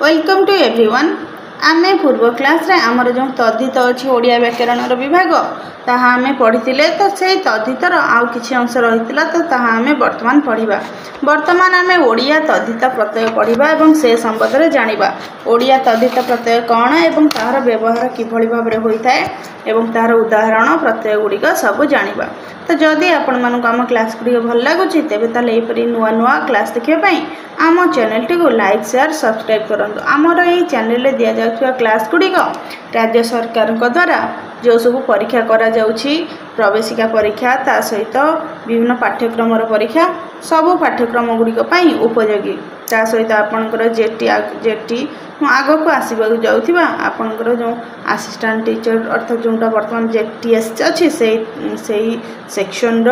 Welcome to everyone. आमे पूर्व class रे आमर जो तद्धित अच्छी ओडिया व्याकरण विभाग ताहा आमे पढ़ी तो से तद्धितर आउ किछि अंश रही तो ताहा आमे वर्तमान पढ़िबा। वर्तमान आमे ओडिया तद्धित प्रत्यय पढ़िबा एवं से संबंध रे जानिबा। ओडिया तद्धित प्रत्यय कौन एवं तार व्यवहार किभଳି भाबरे होइथाय एवं तार उदाहरण प्रत्यय गुड़िक सब जानिबा। तो जदि आपण मानक आम क्लास गुड़िक भल लगुच तेबे ताले एपरि नुआ नुआ क्लास देखिबा पई आम चैनल टी को लाइक शेयर सब्सक्राइब करंतु। आमर एही चैनल रे दिया जाउथुवा क्लास गुड़िक राज्य सरकार द्वारा जो सब परीक्षा करा जाउछि प्रवेशिका परीक्षा ता सहित विभिन्न पाठ्यक्रम परीक्षा सब पाठ्यक्रम गुड़िक पई उपयोगी। ता सहित आपणकर जेटी आग को आसवा जाउथिबा आपणकर जो असिस्टेंट टीचर अर्थात जोटा वर्तमान जेटीएस अच्छी से सेक्शन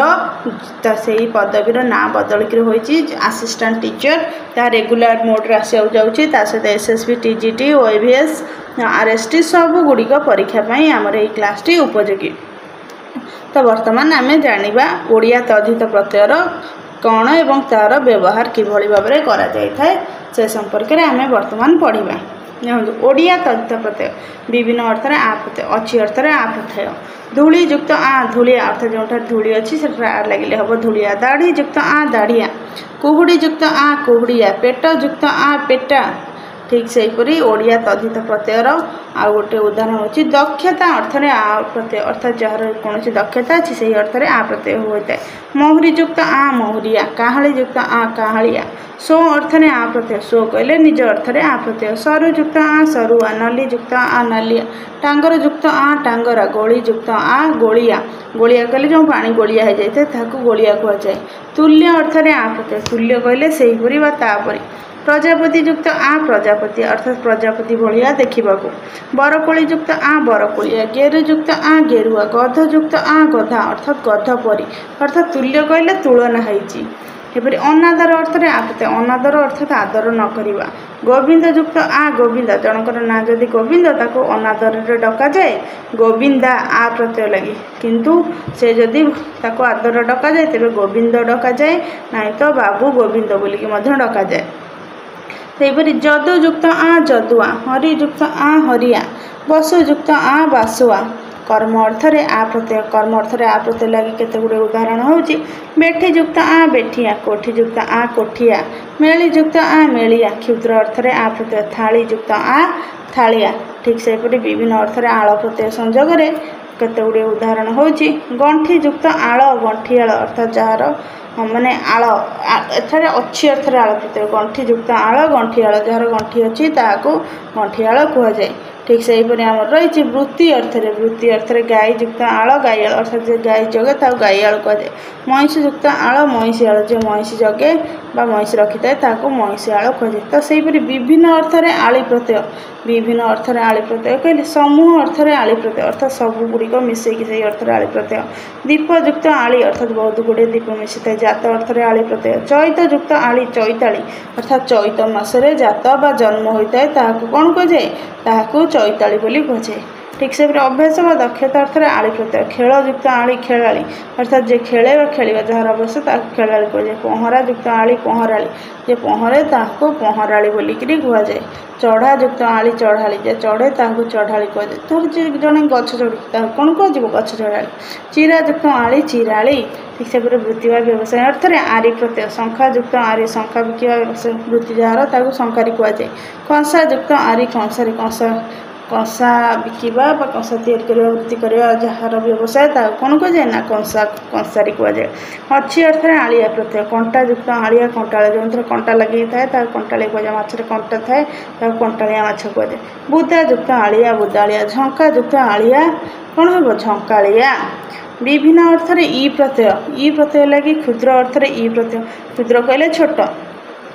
री पदवीर ना बदलिक होइछि असिस्टेंट टीचर ता रेगुलर मोड रे आसी जाउछि। ता सहित एसएसबी टीजीटी ओएवीएस आरएसटी सब गुड़िक परीक्षा पई हमर एही क्लास टी उपयोगी। तो वर्तमान आमे जानिबा ओडिया तद्धित प्रत्ययर कौन एवं तार व्यवहार किभଳି भाबरे करा जाय थाए से संपर्क रे आमे वर्तमान पढ़िबा। ओडिया तद्धित प्रत्यय विभिन्न अर्थ रे आ प्रत्यय अच्छी अर्थ रे आ प्रत्यय धूली युक्त आ धूलिया अर्थ जोटा धूली अच्छी से लगिले हम धूलिया दाढ़ी युक्त आ दाढ़िया कुहुड़ी युक्त आ कुहुड़िया पेट युक्त आ पेटा। ठीक से हीपरी ओडिया तद्धित प्रत्ययर आ गोटे उदाहरण होची दक्षता अर्थ रे आ प्रत्यय अर्थात जार कौन दक्षता अच्छी से अर्थ रे आ प्रत्यय होता है। महुरी युक्त आ महुरिया काहाली युक्त आ काहालिया सो अर्थ रे आ प्रत्यय सो कहले निज अर्थ रे आ प्रत्यय सरु युक्त आ सरुआ नली युक्त आ नालिया टांगर युक्त आ टांगरा गोली युक्त आ गोलिया गोलिया कहले जो पानी गोलिया हो जाए ताकू गोलिया कह जाए। तुल्य अर्थ रे आ प्रत्यय तुल्य कहले से हीपरी बा तापरी। प्रजापति युक्त आ प्रजापति अर्थात प्रजापति भाया देखा। बरकोली युक्त आ बरकोलिया गेरु युक्त आ गेरुआ गध युक्त आ गधा अर्थात गध परी अर्थात तुल्य कहले तुलना होपरी। अनादर अर्थ रे आपते अनादर अर्थात आदर न करिबा। गोविंद युक्त आ गोविंद जनकर ना जदि गोविंद ताको अनादर रे डका जाए गोविंदा आ प्रत्यय लगी किंतु से जदि ताको आदर डका जाए तेबे गोविंद डका जाए नहीं तो बाबू गोविंद बोलिकी मध्य डका जाए। सेपरी जदु युक्त आ जदुआ हरि युक्त आ हरिया बसु युक्त आ बासुआ। कर्म अर्थ रे आ प्रत्यय कर्म अर्थ रे आ प्रत्यय लगी केते गुडे उदाहरण होउची बेठी युक्त आ बेठिया कोठी युक्त आ कोठिया मेली युक्त आ मेलिया। क्षुद्र अर्थ रे आ प्रत्यय थाली युक्त आ थालिया। ठीक सेपरी विभिन्न अर्थ रे आळ प्रत्यय संयोग रे केते गुडे उदाहरण होउची गंठी युक्त आळ गंठियाळ अर्थात जार माने आळ एथरे अच्छी अर्थ रे आळ प्रत्यय गंठी युक्त आळ गंठियाळ जार गंठी अच्छी ताको गंठियाळ कह जाए। ठीक से हीपरी आमर रही वृत्ति अर्थ रे गाय युक्त आळ गाइयाळ अर्थात जे गाय जगे ताको गाइयाळ कह जाए। महिष युक्त आळ महिषियाळ जे महिष जगे बा महिष रखी थाए ताको महिषियाळ कह जाए। तो सेहीपरी विभिन्न अर्थ रे आळी प्रत्यय विभिन्न अर्थ रे आळी प्रत्यय कहले समूह अर्थ रे आळी प्रत्यय अर्थात सब गुड़िक मिसेकी से अर्थ रे आळी प्रत्यय। दीप युक्त आळी अर्थात बहुत गुड़े दीप मिसी थाए जात अर्थ रे आळी प्रत्यय। चैत युक्त आळी चैताली अर्थात चैत मासरे जात बा जन्म होता है ताहाकू कौन कह जाए ताहाकू चैताली बोली कह जाए। ठीक से अभ्यास व दक्षता अर्थ रे आळी प्रत्यय खेल युक्त आळी खेलाड़ी अर्थात जे खेले व खेल जार अभ्यास ताकू खेलाड़ी कह जाए। पहरा युक्त आळी पहराड़ी जे पहरे ताकू पहराड़ी बोलिक कह जाए। चढ़ा युक्त आळी चढ़ाली जे चढ़े ताकू चढ़ाली कह जाए। धर जे जड़े गछ चढ़ी कौन कह गछ चढ़ाली। चिरा युक्त आळी चिराली। ठीक से वृत्ति व व्यवसाय अर्थ रे आरी प्रत्यय शंखा युक्त आरी शंखा बिकिवा वृत्ति जार ताकू शंखारी कह जाए। कंसा युक्त आरी कंसारी कंसा बिकिवा कंसा तैयारी करवा वृत्ति करवा जार व्यवसाय कौन कह जाए ना कंसारी कह जाए। अच्छी अर्थ रे आलिया प्रत्यय कंटा युक्त आलिया कंटाळ जो थे कंटा लगी थाए कंटाळी कह जाए। माछरे कंटा थाए कंटालिया माछ कह जाए। बुदा युक्त आलिया बुदालिया झंका युक्त आलिया कौन हम झंकालिया। विभिन्न अर्थ रे ई प्रत्यय लगी क्षुद्र अर्थ रे ई प्रत्यय क्षुद्र कहले छोट।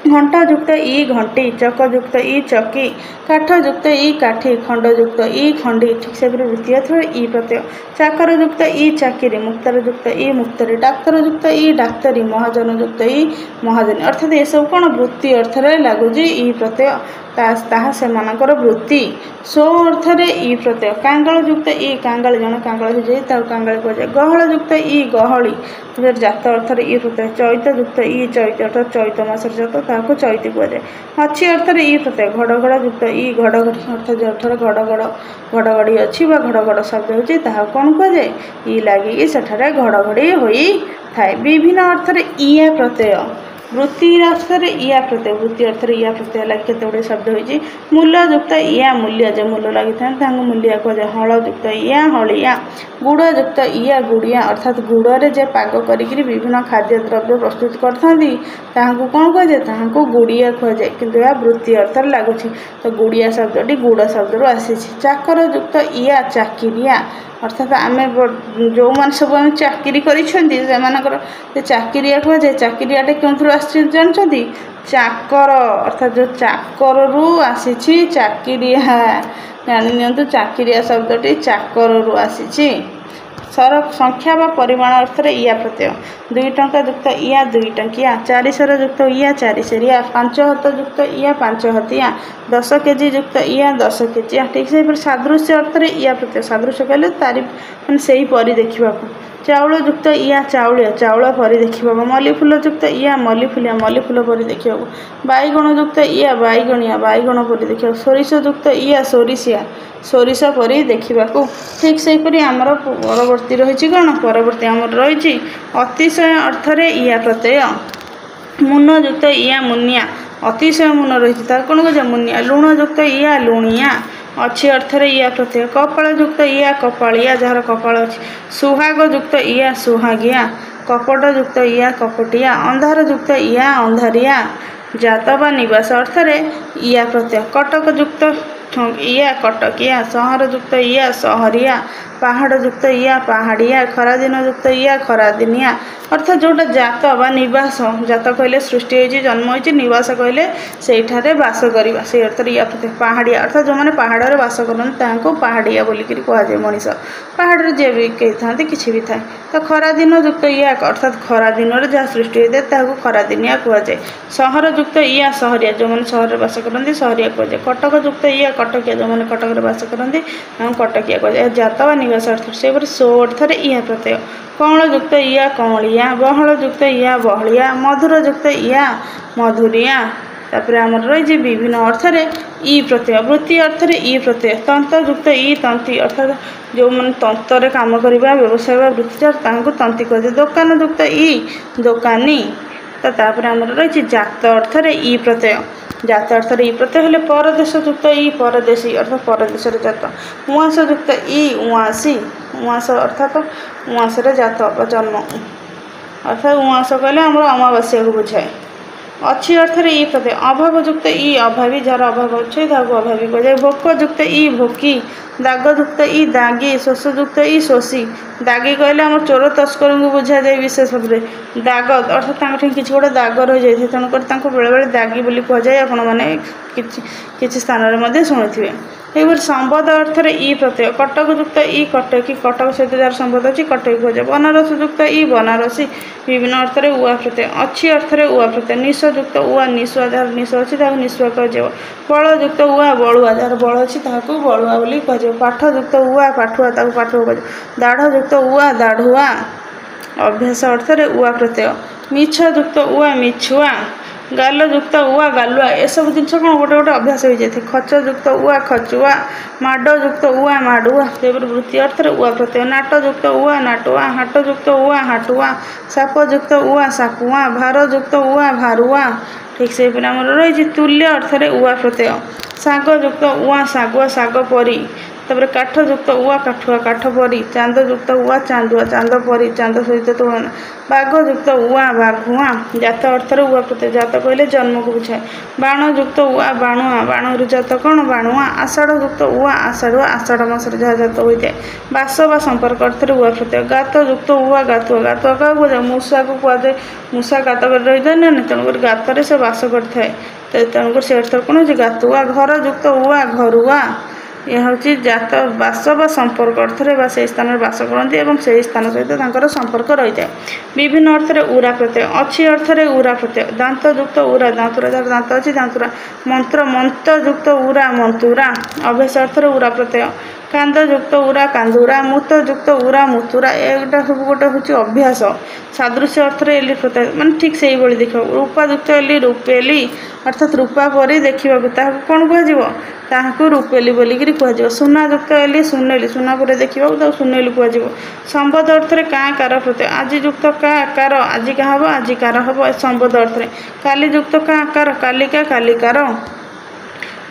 घंटा युक्त ई घंटी चक युक्त ई चकी काठ युक्त ई काठी खंड युक्त ई खंडी। ठीक से वृत्ति अर्थ ई प्रत्यय। चाकर युक्त ई चाकरी मुक्तर युक्त ई मुक्तरी डाक्तर युक्त ई डाक्तरी महाजन युक्त ई महाजनी अर्थात ये सब कौन वृत्ति अर्थ रे लगुच ई प्रत्यय ताहा से मानकर वृत्ति। सो अर्थ रे ई प्रत्यय कांगल युक्त ई कांगल जन कांगल हो जाए कांगल कह जाए। गहल युक्त ई गहली जात अर्थ रे ई प्रत्यय। चैत युक्त ई चैत अर्थात चैत मास जात ତାହାକୁ ଚଇତି କୁହାଯାଏ। ଅଛି ଅର୍ଥରେ ଇ ପ୍ରତ୍ୟୟ ଘଡ଼ଘଡ଼ ଯୁକ୍ତ ଇ ଘଡ଼ଘଡ଼ି ଅର୍ଥ ଯେଉଁଠାରେ ଘଡ଼ଘଡ଼ି ଅଛି ବା ଘଡ଼ଘଡ଼ ଶବ୍ଦ ହେଉଛି ତାହାକୁ କ'ଣ କୁହାଯାଏ? ଇ ଲାଗିକି ସେଠାରେ ଘଡ଼ଘଡ଼ି ହୋଇଥାଏ। ବିଭିନ୍ନ ଅର୍ଥରେ ଇଆ ପ୍ରତ୍ୟୟ ବୃତ୍ତି ଅର୍ଥରେ ଇଆ ପ୍ରତ୍ୟୟ ବୃତ୍ତି ଅର୍ଥରେ ଇଆ ପ୍ରତ୍ୟୟ ଲାଗି କେତେ ଗୁଡ଼ିଏ ଶବ୍ଦ ହୋଇଛି। ମୂଲ ଯୁକ୍ତ ଇଆ ମୂଲ୍ୟ ଯେ ମୂଲ ଲାଗିଥାନ୍ତି ତାଙ୍କୁ ମୂଲିଆ କୁହାଯାଏ। ହଳ ଯୁକ୍ତ ଇଆ ହଳିଆ ଗୁଡ଼ ଯୁକ୍ତ ଇଆ ଗୁଡ଼ିଆ ଅର୍ଥାତ୍ ଗୁଡ଼ରେ ଯେ ପାଗ କରିକିରି ବିଭିନ୍ନ ଖାଦ୍ୟଦ୍ରବ୍ୟ ପ୍ରସ୍ତୁତ କରିଥାନ୍ତି ତାହାକୁ କ'ଣ କୁହାଯାଏ? ତାହାକୁ ଗୁଡ଼ିଆ କୁହାଯାଏ। କିନ୍ତୁ ଏହା ବୃତ୍ତି ଅର୍ଥରେ ଲାଗୁଛି। ତ ଗୁଡ଼ିଆ ଶବ୍ଦଟି ଗୁଡ଼ ଶବ୍ଦରୁ ଆସିଛି। ଚାକର ଯୁକ୍ତ ଇଆ ଚାକିରିଆ ଅର୍ଥାତ୍ ଆମେ ଯେଉଁମାନେ ସବୁ ଆମେ ଚାକିରି କରିଛନ୍ତି ସେମାନଙ୍କର ସେ ଚାକିରିଆ କୁହାଯାଏ। ଚାକିରିଆଟେ କେଉଁଥିରୁ ଆସିଛି ଜାଣିଛନ୍ତି? ଚାକର ଅର୍ଥାତ୍ ଯେଉଁ ଚାକରରୁ ଆସିଛି ଚାକିରିଆ। ଜାଣି ନିଅନ୍ତୁ ଚାକିରିଆ ଶବ୍ଦଟି ଚାକରରୁ ଆସିଛି। ସଂଖ୍ୟା ବା ପରିମାଣ ଅର୍ଥରେ ଇଆ ପ୍ରତ୍ୟୟ 2 ଟଙ୍କା ଯୁକ୍ତ ଇଆ 2 ଟଙ୍କିଆ 4 ସେର ଯୁକ୍ତ ଇଆ 4 ସେରିଆ 5 ହାତ ଯୁକ୍ତ ଇଆ 5 ହାତିଆ 10 କେଜି ଯୁକ୍ତ ଇଆ 10 କେଜିଆ। ଠିକ୍ ସେହିପରି ସାଦୃଶ୍ୟ ଅର୍ଥରେ ଇଆ ପ୍ରତ୍ୟୟ ସାଦୃଶ୍ୟ କହିଲେ ତାରି ମାନେ ସେହିପରି ଦେଖିବାକୁ। ଚାଉଳ ଯୁକ୍ତ ଇଆ ଚାଉଳିଆ ଚାଉଳ ପରି ଦେଖିବାକୁ। ମଲ୍ଲି ଫୁଲ ଯୁକ୍ତ ଇଆ ମଲ୍ଲି ଫୁଲିଆ ମଲ୍ଲି ଫୁଲ ପରି ଦେଖିବାକୁ। ବାଇଗଣ ଯୁକ୍ତ ଇଆ ବାଇଗଣିଆ ବାଇଗଣ ପରି ଦେଖିବାକୁ। ସୋରିଷ ଯୁକ୍ତ ଇଆ ସୋରିଷିଆ ସୋରିଷ ପରି ଦେଖିବାକୁ। ଠିକ୍ ସେହିପରି ଆମର ପରବର୍ତ୍ତୀ ରହିଛି କ'ଣ? ପରବର୍ତ୍ତୀ ଆମର ରହିଛି ଅତିଶୟ ଅର୍ଥରେ ଇଆ ପ୍ରତ୍ୟୟ। ମୁନ ଯୁକ୍ତ ଇଆ ମୁନିଆ ଅତିଶୟ ମୁନ ରହିଛି ତାକୁ କ'ଣ କୁହାଯାଏ? ମୁନିଆ। ଲୁଣ ଯୁକ୍ତ ଇଆ ଲୁଣିଆ ଅଛି ଅର୍ଥରେ ଇଆ ପ୍ରତ୍ୟୟ। କପାଳ ଯୁକ୍ତ ଇଆ କପାଳିଆ ଯାହାର କପାଳ ଅଛି। ସୁହାଗ ଯୁକ୍ତ ଇଆ ସୁହାଗିଆ କପଟ ଯୁକ୍ତ ଇଆ କପଟିଆ। ଅନ୍ଧାର ଯୁକ୍ତ ଇଆ ଅନ୍ଧାରିଆ ଜାତ ବା ନିବାସ ଅର୍ଥରେ ଇଆ ପ୍ରତ୍ୟୟ। କଟକ ଯୁକ୍ତ ଇଆ କଟକିଆ ସହର ଯୁକ୍ତ ଇଆ ସହରିଆ ପାହାଡ଼ ଯୁକ୍ତ ଇଆ ପାହାଡ଼ିଆ ଖରାଦିନ ଯୁକ୍ତ ଇଆ ଖରାଦିନିଆ ଅର୍ଥାତ୍ ଯେଉଁଟା ଜାତ ବା ନିବାସ। ଜାତ କହିଲେ ସୃଷ୍ଟି ହୋଇଛି ଜନ୍ମ ହୋଇଛି ନିବାସ କହିଲେ ସେଇଠାରେ ବାସ କରିବା ସେଇ ଅର୍ଥରେ ଇଆ ପ୍ରତ୍ୟୟ। ପାହାଡ଼ିଆ ଅର୍ଥାତ୍ ଯେଉଁମାନେ ପାହାଡ଼ରେ ବାସ କରନ୍ତି ତାହାଙ୍କୁ ପାହାଡ଼ିଆ ବୋଲିକିରି କୁହାଯାଏ। ମଣିଷ ପାହାଡ଼ରେ ଯିଏ ବି କେହି ଥାନ୍ତି କିଛି ବି ଥାଏ। ତ ଖରାଦିନ ଯୁକ୍ତ ଇଆ ଅର୍ଥାତ୍ ଖରା ଦିନରେ ଯାହା ସୃଷ୍ଟି ହୋଇଥାଏ ତାହାକୁ ଖରାଦିନିଆ କୁହାଯାଏ। ସହର ଯୁକ୍ତ ଇଆ ସହରିଆ ଯେଉଁମାନେ ସହରରେ ବାସ କରନ୍ତି ସହରିଆ କୁହାଯାଏ। କଟକ ଯୁକ୍ତ ଇଆ କଟକିଆ ଯେଉଁମାନେ କଟକରେ ବାସ କରନ୍ତି ତାଙ୍କୁ କଟକିଆ କୁହାଯାଏ। ଏହା ଜାତ ବା ନିବାସ ଅର୍ଥରେ। ସେହିପରି ସୋ ଅର୍ଥରେ ଇଆ ପ୍ରତ୍ୟୟ। କଅଁଳ ଯୁକ୍ତ ଇଆ କଅଁଳିଆ ବହଳ ଯୁକ୍ତ ଇଆ ବହଳିଆ ମଧୁର ଯୁକ୍ତ ଇଆ ମଧୁରିଆ। ତାପରେ ଆମର ରହିଛି ବିଭିନ୍ନ ଅର୍ଥରେ ଇ ପ୍ରତ୍ୟୟ। ବୃତ୍ତି ଅର୍ଥରେ ଇ ପ୍ରତ୍ୟୟ। ତନ୍ତ ଯୁକ୍ତ ଇ ତନ୍ତି ଅର୍ଥାତ୍ ଯେଉଁମାନେ ତନ୍ତରେ କାମ କରିବା ବ୍ୟବସାୟ ବା ବୃତ୍ତିଚାର ତାହାଙ୍କୁ ତନ୍ତି କୁହାଯାଏ। ଦୋକାନ ଯୁକ୍ତ ଇ ଦୋକାନୀ। ତ ତାପରେ ଆମର ରହିଛି ଜାତ ଅର୍ଥରେ ଇ ପ୍ରତ୍ୟୟ। ଜାତ ଅର୍ଥରେ ଇ ପ୍ରତ୍ୟୟ ହେଲେ ପରଦେଶ ଯୁକ୍ତ ଇ ପରଦେଶୀ ଅର୍ଥାତ୍ ପରଦେଶରେ ଜାତ। ଉଆଁସ ଯୁକ୍ତ ଇ ଉଆଁସୀ ଉଆଁସ ଅର୍ଥାତ୍ ଉଆଁସରେ ଜାତ ବା ଜନ୍ମ ଅର୍ଥାତ୍ ଉଆଁସ କହିଲେ ଆମର ଅମାବାସ୍ୟାକୁ ବୁଝାଏ। ଅଛି ଅର୍ଥରେ ଇ ପ୍ରତ୍ୟୟ। ଅଭାବ ଯୁକ୍ତ ଇ ଅଭାବୀ ଯାହାର ଅଭାବ ଅଛି ତାହାକୁ ଅଭାବୀ କୁହାଯାଏ। ଭୋକ ଯୁକ୍ତ ଇ ଭୋକି ଦାଗ ଯୁକ୍ତ ଇ ଦାଗୀ ଶୋଷ ଯୁକ୍ତ ଇ ଶୋଷୀ। ଦାଗୀ କହିଲେ ଆମର ଚୋର ତସ୍କରଙ୍କୁ ବୁଝାଯାଏ ବିଶେଷ ଭାବରେ। ଦାଗ ଅର୍ଥାତ୍ ତାଙ୍କଠି କିଛି ଗୋଟେ ଦାଗ ରହିଯାଇଥାଏ ତେଣୁକରି ତାଙ୍କୁ ବେଳେବେଳେ ଦାଗୀ ବୋଲି କୁହାଯାଏ। ଆପଣମାନେ କିଛି ସ୍ଥାନରେ ମଧ୍ୟ ଶୁଣିଥିବେ। ଏହିପରି ସମ୍ବଦ ଅର୍ଥରେ ଇ ପ୍ରତ୍ୟୟ। କଟକ ଯୁକ୍ତ ଇ କଟକୀ କଟକ ସହିତ ଯାହାର ସମ୍ବନ୍ଧ ଅଛି କଟକୀ କୁହାଯାଏ। ବନାରସ ଯୁକ୍ତ ଇ ବନାରସୀ ବିଭିନ୍ନ ଅର୍ଥରେ ଉଆ ପ୍ରତ୍ୟୟ। ଅଛି ଅର୍ଥରେ ଉଆ ପ୍ରତ୍ୟୟ। ନିଶ ଯୁକ୍ତ ଉଆ ନିଶୁଆ ଯାହାର ନିଶ ଅଛି ତାହାକୁ ନିଶୁଆ କୁହାଯିବ। ବଳ ଯୁକ୍ତ ଉଆ ବଳୁଆ ଯାହାର ବଳ ଅଛି ତାହାକୁ ବଳୁଆ ବୋଲି କୁହାଯିବ। ପାଠ ଯୁକ୍ତ ଉଆ ପାଠୁଆ ତାକୁ ପାଠୁଆ କୁହାଯିବ। ଦାଢ଼ ଯୁକ୍ତ ଉଆ ଦାଢ଼ୁଆ ଅଭ୍ୟାସ ଅର୍ଥରେ ଉଆ ପ୍ରତ୍ୟୟ। ମିଛ ଯୁକ୍ତ ଉଆ ମିଛୁଆ ଗାଲ ଯୁକ୍ତ ଉଆ ଗାଲୁଆ ଏସବୁ ଜିନିଷ କ'ଣ ଗୋଟେ ଗୋଟେ ଅଭ୍ୟାସ ହୋଇଯାଇଥାଏ। ଖଚ ଯୁକ୍ତ ଉଆ ଖଚୁଆ ମାଡ଼ ଯୁକ୍ତ ଉଆ ମାଡ଼ୁଆ। ସେହିପରି ବୃତ୍ତି ଅର୍ଥରେ ଉଆ ପ୍ରତ୍ୟୟ। ନାଟ ଯୁକ୍ତ ଉଆ ନାଟୁଆ ହାଟ ଯୁକ୍ତ ଉଆ ହାଟୁଆ ସାପ ଯୁକ୍ତ ଉଆ ସାପୁଆ ଭାର ଯୁକ୍ତ ଉଆ ଭାରୁଆ। ଠିକ୍ ସେହିପରି ଆମର ରହିଛି ତୁଲ୍ୟ ଅର୍ଥରେ ଉଆ ପ୍ରତ୍ୟୟ। ଶାଗ ଯୁକ୍ତ ଉଆ ଶାଗୁଆ ଶାଗ ପରି। ତାପରେ କାଠ ଯୁକ୍ତ ଉଆ କାଠୁଆ କାଠ ପରି। ଚାନ୍ଦ ଯୁକ୍ତ ଉଆ ଚାନ୍ଦୁଆ ଚାନ୍ଦ ପରି ଚାନ୍ଦ ସହିତ ତୁଳନା। ବାଘ ଯୁକ୍ତ ଉଆ ବାଘୁଆ। ଜାତ ଅର୍ଥରେ ଉଆ ପ୍ରତ୍ୟୟ। ଜାତ କହିଲେ ଜନ୍ମକୁ ବୁଝାଏ। ବାଣ ଯୁକ୍ତ ଉଆ ବାଣୁଆ ବାଣରୁ ଜାତ କ'ଣ ବାଣୁଆ। ଆଷାଢ଼ ଯୁକ୍ତ ଉଆ ଆଷାଢ଼ୁଆ ଆଷାଢ଼ ମାସରେ ଯାହା ଜାତ ହୋଇଥାଏ। ବାସ ବା ସମ୍ପର୍କ ଅର୍ଥରେ ଉଆ ପ୍ରତ୍ୟୟ। ଗାତ ଯୁକ୍ତ ଉଆ ଗାତୁଆ ଗାତୁଆ କାହାକୁ କୁହାଯାଏ? ମୂଷାକୁ କୁହାଯାଏ। ମୂଷା ଗାତ କରି ରହିଥାଏ ନା ତେଣୁକରି ଗାତରେ ସେ ବାସ କରିଥାଏ। ତେଣୁକରି ସେ ଅର୍ଥରେ କ'ଣ ହେଉଛି ଗାତୁଆ। ଘର ଯୁକ୍ତ ଉଆ ଘରୁଆ ଏହା ହେଉଛି ଜାତ ବାସ ବା ସମ୍ପର୍କ ଅର୍ଥରେ ବା ସେହି ସ୍ଥାନରେ ବାସ କରନ୍ତି ଏବଂ ସେହି ସ୍ଥାନ ସହିତ ତାଙ୍କର ସମ୍ପର୍କ ରହିଥାଏ। ବିଭିନ୍ନ ଅର୍ଥରେ ଉରା ପ୍ରତ୍ୟୟ। ଅଛି ଅର୍ଥରେ ଉରା ପ୍ରତ୍ୟୟ। ଦାନ୍ତ ଯୁକ୍ତ ଉରା ଦାନ୍ତୁରା ଯାହାର ଦାନ୍ତ ଅଛି ଦାନ୍ତୁରା। ମନ୍ତ୍ର ମନ୍ତ ଯୁକ୍ତ ଉରା ମନ୍ତୁରା ଅଭ୍ୟାସ ଅର୍ଥରେ ଉରା ପ୍ରତ୍ୟୟ। कांद युक्त उरा कांदुरा मुत युक्त उरा मुतुरा एटा सब गोटे हूँ अभ्यास सादृश्य अर्थ एली प्रत्यय माने ठीक से ही देख रूपा युक्त एली रूपेली अर्थात रूपा परी देखा कौन कह रूपेली बोलिकी कह सुना युक्त एली सुनेली सुना पर देखा सुनेली कह संबद अर्थ में का कार प्रत्यय आज युक्त का आकार आज क्या हम आज कार हम संबद अर्थ में काली युक्त का आकार कालिका कालिकार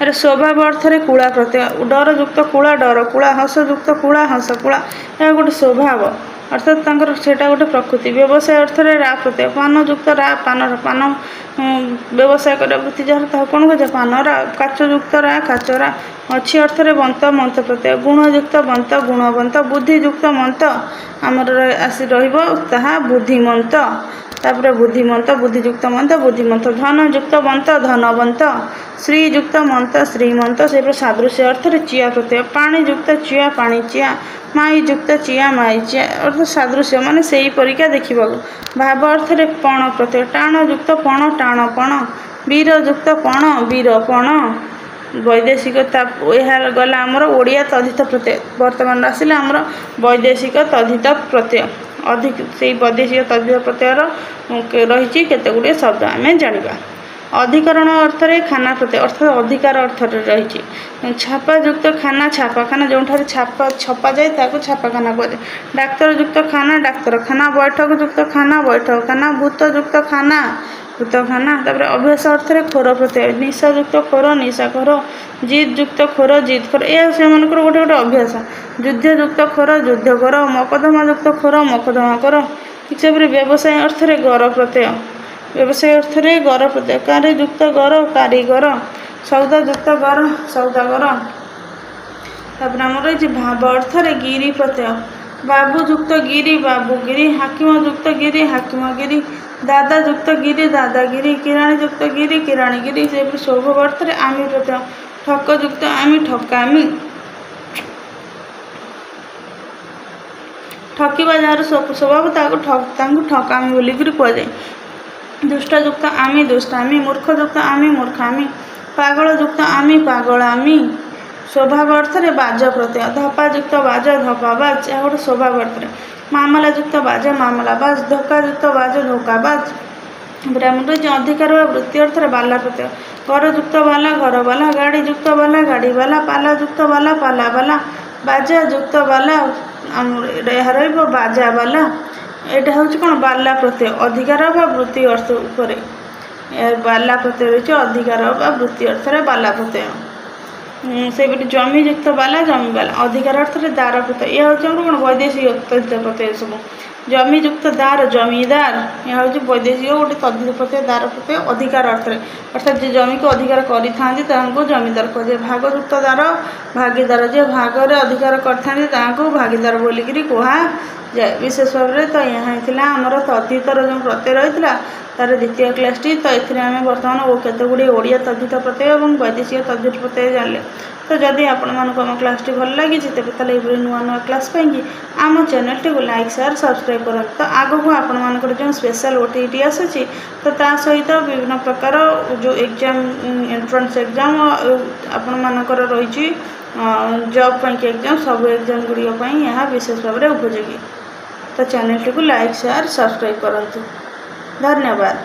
अरे स्वभाव अर्थ में कूला प्रत्यय डर युक्त कूला डर कूला हस युक्त कूला हस कूला यह गोटे स्वभाव अर्थात तांकर सेटा गोटे प्रकृति व्यवसाय अर्थ में रा प्रत्यय पान युक्त रा पान पान व्यवसाय कर वृत्ति जहाँ कौन कहे पान रा काच युक्त रा काचरा अच्छी अर्थ में बंत मंत प्रत्यय गुणयुक्त बंत गुणवंत बुद्धियुक्त मंत आमर आसी रहा बुद्धिमंत तापर बुद्धिमंत बुद्धियुक्त मंत बुद्धिमंत धनयुक्त बंत धनवंत श्रीयुक्त मंत श्रीमंत से सादृश्य अर्थ में चिया प्रत्यय पाणीयुक्त चिया पाणी चिया माई युक्त चिया माई चिया अर्थ सादृश्य माने से ही परीक्षा देखा भाव अर्थ में पण प्रत्यय टाण युक्त पण टाण पण वीर युक्त पण वीर पण वैदेशिकता यह गला आमर ओडिया तद्धित प्रत्यय वर्तमान आसिले आमर वैदेशिक तद्धित प्रत्यय अधिक से वैदेशिक तद्धित प्रत्यय रही केतगुड़े शब्द आम जाना अधिकरण अर्थ में खाना प्रत्यय अर्थात अधिकार अर्थ रही छापा युक्त खाना छापाखाना जो छापा छपा जाए छापाखाना कहुए डाक्तर युक्त खाना डाक्तरखाना बैठक युक्त खाना बैठकखाना भूत युक्त खाना भूतखाना तापर अभ्यास अर्थ में खोर प्रत्यय निशा युक्त खोर निशा खोर जिद युक्त खोर जिद खोर यह से गोटे गोटे अभ्यास युद्ध युक्त खोर युद्ध कर मकदमा युक्त खोर मकदमा कर किसी व्यवसाय अर्थ में गर प्रत्यय व्यवसाय अर्थ में गर प्रत्यय कार्य युक्त गर कारीगर सौदा युक्त गर सौदागर तापर आम रही भाव अर्थ में गिरी प्रत्यय बाबू युक्त गिरी बाबूगिरी हाकिम युक्त गिरी हाकिमगिरी दादा युक्त गिरी दादागिरी किराणी युक्त गिरी किराणीगिरी से स्वभाव अर्थ में आमी प्रत्यय ठक युक्त आमी ठकामी ठकिबा जार स्वभाव ठकामी बोलिकी कहुए दुष्ट युक्त आमी दुष्टामी मूर्ख युक्त आमी मूर्खामी पागल युक्त आमी पागलामी स्वभाव अर्थ में बाज प्रत्यय धपा युक्त बाज धपाबाज यह गोटे स्वभाव अर्थ में मामला युक्त बाज मामलाबाज धोका युक्त बाज धोकाबाज ब्राह्मण अधिकार वृत्ति अर्थ में बाला प्रत्यय घर युक्त बाला घर बाला गाड़ी युक्त बाला गाड़ी बाला पाला युक्त बाला पाला बाला बाजा युक्त बाला यह बाजा बाला यहाँ हूँ कौन बाला प्रत्यय अधिकार बा वृत्ति अर्थ उपर बाला प्रत्यय रही अधिकार बा वृत्ति अर्थ में बाला प्रत्यय से जमी युक्त बाला जमी बाला अधिकार अर्थ में दार प्रत्यय यह हूँ कौन वैदेशिक तद्धित प्रत्यय सब जमी युक्त दार जमीदार यह हूँ वैदेशिक गोटे तद्धित प्रत्यय दार प्रत्यय अधिकार अर्थ में अर्थात जो जमी को अधिकार करी जमीदार कहे भाग युक्त दार भागीदार जे भाग अधिकार कर भागीदार बोलिकी कह जाए विशेष भाव में तो यहाँ आमर तद्धितर जो प्रत्यय रही तार द्वितीय क्लासटी तो ये आम बर्तमान केतगुड़ी ओडिया तद्धित प्रत्यय और वैदेशिक तद्धित प्रत्यय जानले तो जदि आपण मानक आम क्लासटी भल लगी तेज ताले नुआ नुआ क्लास पाई आम channel T like share subscribe कर तो आगक आपण मानकर जो स्पेशल ओटीटी आसूँ तो ता सहित विभिन्न प्रकार जो एग्जाम एंट्रेंस एग्जाम आपण मानकर रही जॉब पाई एग्जाम सब एग्जाम गुड़िया यहाँ विशेष भाव में उपयोगी तो channel T like share subscribe करूँ धन्यवाद।